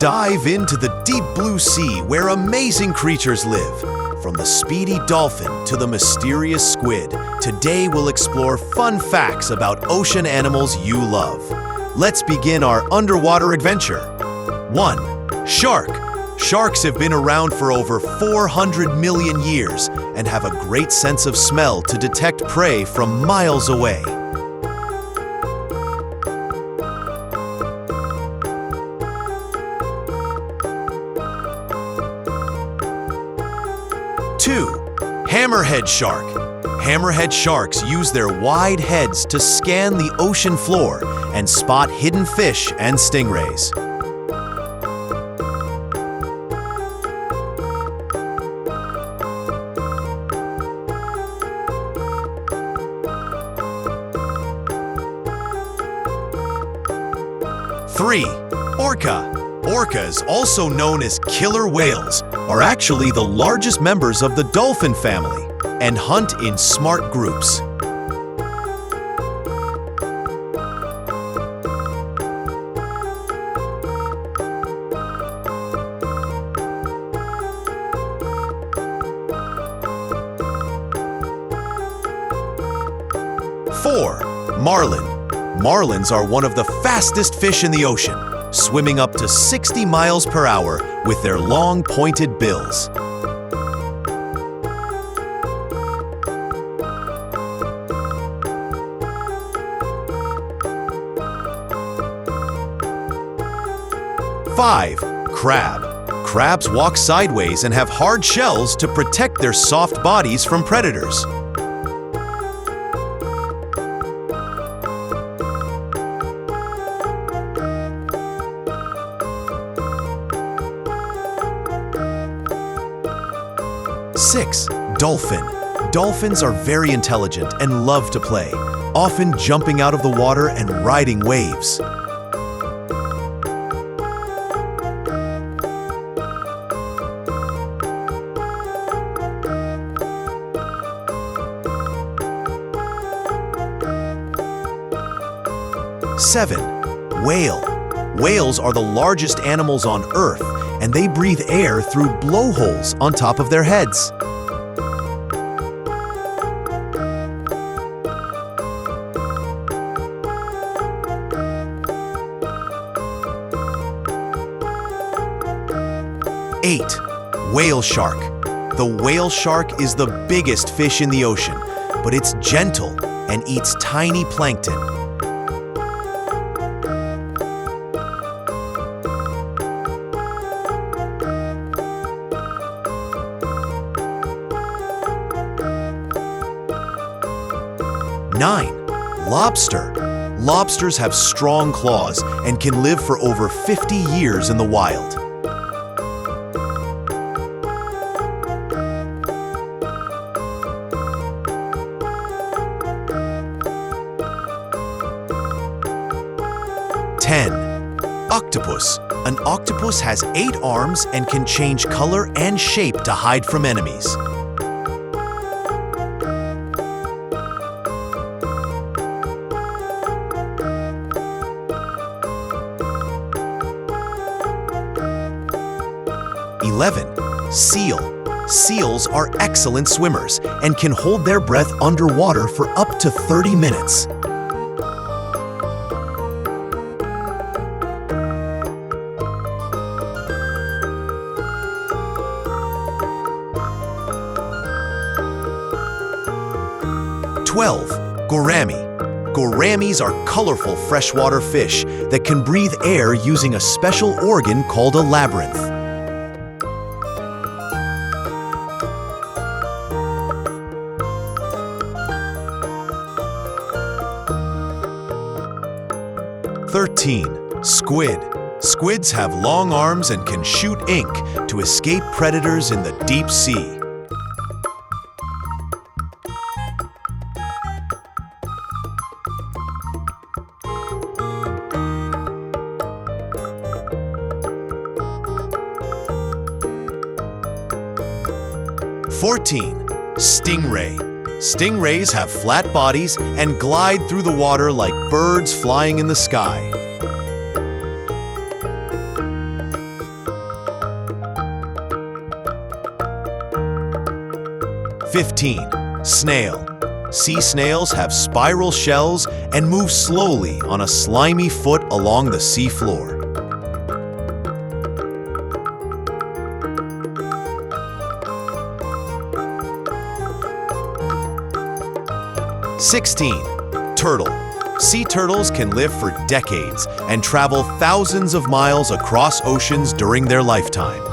Dive into the deep blue sea where amazing creatures live. From the speedy dolphin to the mysterious squid, today we'll explore fun facts about ocean animals you love. Let's begin our underwater adventure. 1. Shark. Sharks have been around for over 400 million years and have a great sense of smell to detect prey from miles away. 2. Hammerhead shark. Hammerhead sharks use their wide heads to scan the ocean floor and spot hidden fish and stingrays. 3. Orca. Orcas, also known as killer whales, are actually the largest members of the dolphin family and hunt in smart groups. 4. Marlin. Marlins are one of the fastest fish in the ocean, swimming up to 60 miles per hour with their long pointed bills. 5. Crab. Crabs walk sideways and have hard shells to protect their soft bodies from predators. 6. Dolphin. Dolphins are very intelligent and love to play, often jumping out of the water and riding waves. 7. Whale. Whales are the largest animals on Earth, and they breathe air through blowholes on top of their heads. 8. Whale shark. The whale shark is the biggest fish in the ocean, but it's gentle and eats tiny plankton. 9. Lobster. Lobsters have strong claws and can live for over 50 years in the wild. 10. Octopus. An octopus has 8 arms and can change color and shape to hide from enemies. 11. Seal. Seals are excellent swimmers and can hold their breath underwater for up to 30 minutes. 12. Gourami. Gouramis are colorful freshwater fish that can breathe air using a special organ called a labyrinth. 13. Squid. Squids have long arms and can shoot ink to escape predators in the deep sea. 14. Stingray. Stingrays have flat bodies and glide through the water like birds flying in the sky. 15. Snail. Sea snails have spiral shells and move slowly on a slimy foot along the sea floor. 16. Turtle. Sea turtles can live for decades and travel thousands of miles across oceans during their lifetime.